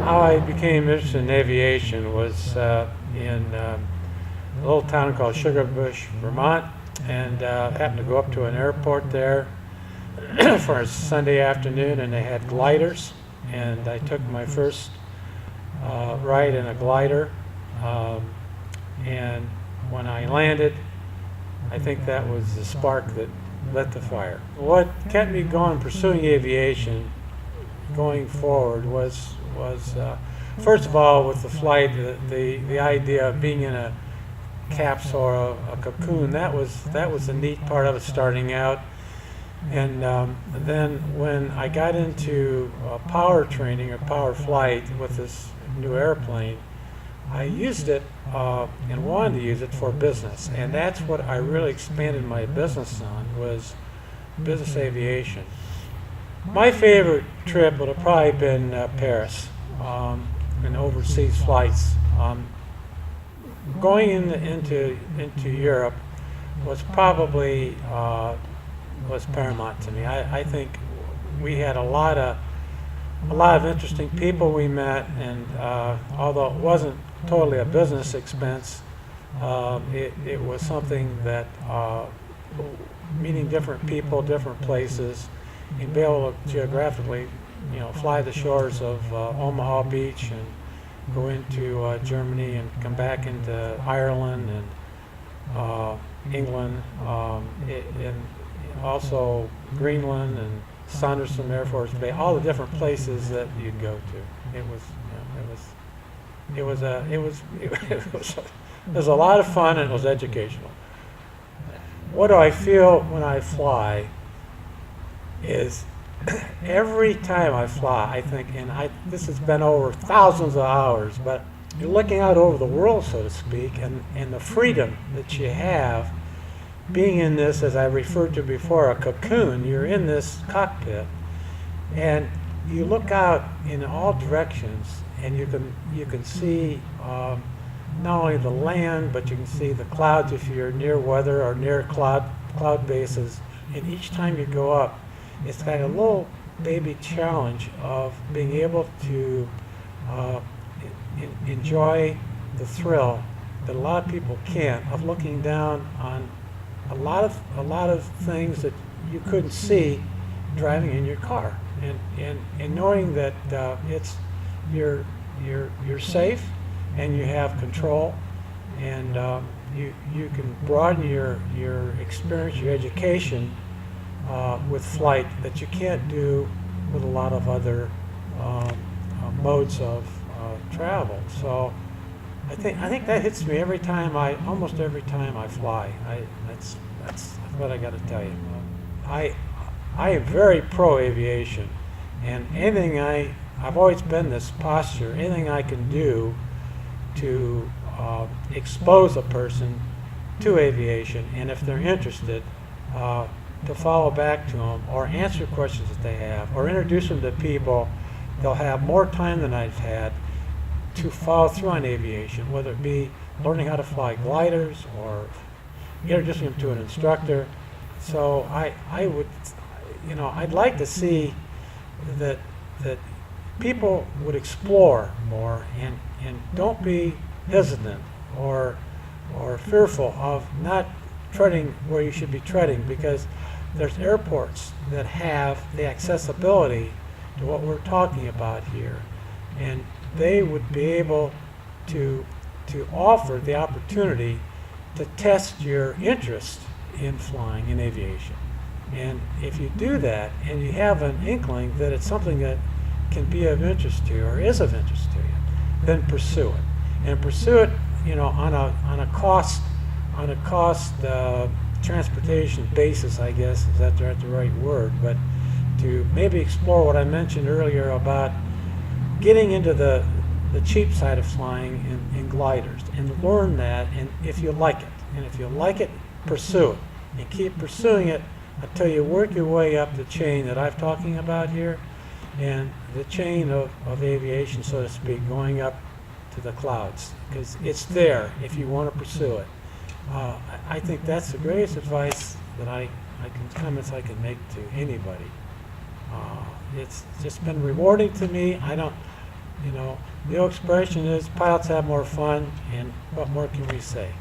how I became interested in aviation was in a little town called Sugar Bush, Vermont, and happened to go up to an airport there for a Sunday afternoon, and they had gliders, and I took my first ride in a glider, and when I landed, I think that was the spark that lit the fire. What kept me going pursuing aviation going forward was first of all, with the flight, the idea of being in a capsule or a cocoon, that was the neat part of it starting out. And then when I got into power training or power flight with this new airplane, I used it and wanted to use it for business, and that's what I really expanded my business on, was business aviation. My favorite trip would have probably been Paris and overseas flights. Going into Europe was probably was paramount to me. I think we had a lot of interesting people we met, and although it wasn't totally a business expense, it was something that meeting different people, different places, and be able to geographically, fly the shores of Omaha Beach and go into Germany and come back into Ireland and England, and also Greenland and Sanderson Air Force Base, all the different places that you'd go to. It was a lot of fun, and it was educational. What do I feel when I fly is every time I fly, I think, and this has been over thousands of hours, but you're looking out over the world, so to speak, and the freedom that you have being in this, as I referred to before, a cocoon. You're in this cockpit, and you look out in all directions, and you can see not only the land, but you can see the clouds if you're near weather or near cloud bases. And each time you go up, it's got a little baby challenge of being able to enjoy the thrill that a lot of people can't, of looking down on a lot of things that you couldn't see driving in your car, and knowing that you're safe and you have control, and you can broaden your experience, your education with flight that you can't do with a lot of other modes of travel. So I think that hits me almost every time I fly. That's what I got to tell you. I am very pro aviation, and anything I've always been this posture. Anything I can do to expose a person to aviation, and if they're interested, to follow back to them or answer questions that they have or introduce them to people, they'll have more time than I've had to follow through on aviation, whether it be learning how to fly gliders or introducing them to an instructor. So I would, I'd like to see that people would explore more and don't be hesitant or fearful of not treading where you should be treading, because there's airports that have the accessibility to what we're talking about here, and they would be able to offer the opportunity to test your interest in flying in aviation. And if you do that and you have an inkling that it's something that can be of interest to you or is of interest to you, then pursue it. And pursue it, on a cost transportation basis, I guess, is that the right word, but to maybe explore what I mentioned earlier about getting into the cheap side of flying in gliders, and learn that, and if you like it, pursue it, and keep pursuing it until you work your way up the chain that I'm talking about here, and the chain of aviation, so to speak, going up to the clouds, because it's there if you want to pursue it. I think that's the greatest advice that comments I can make to anybody. It's just been rewarding to me. You know, the old expression is pilots have more fun, and what more can we say?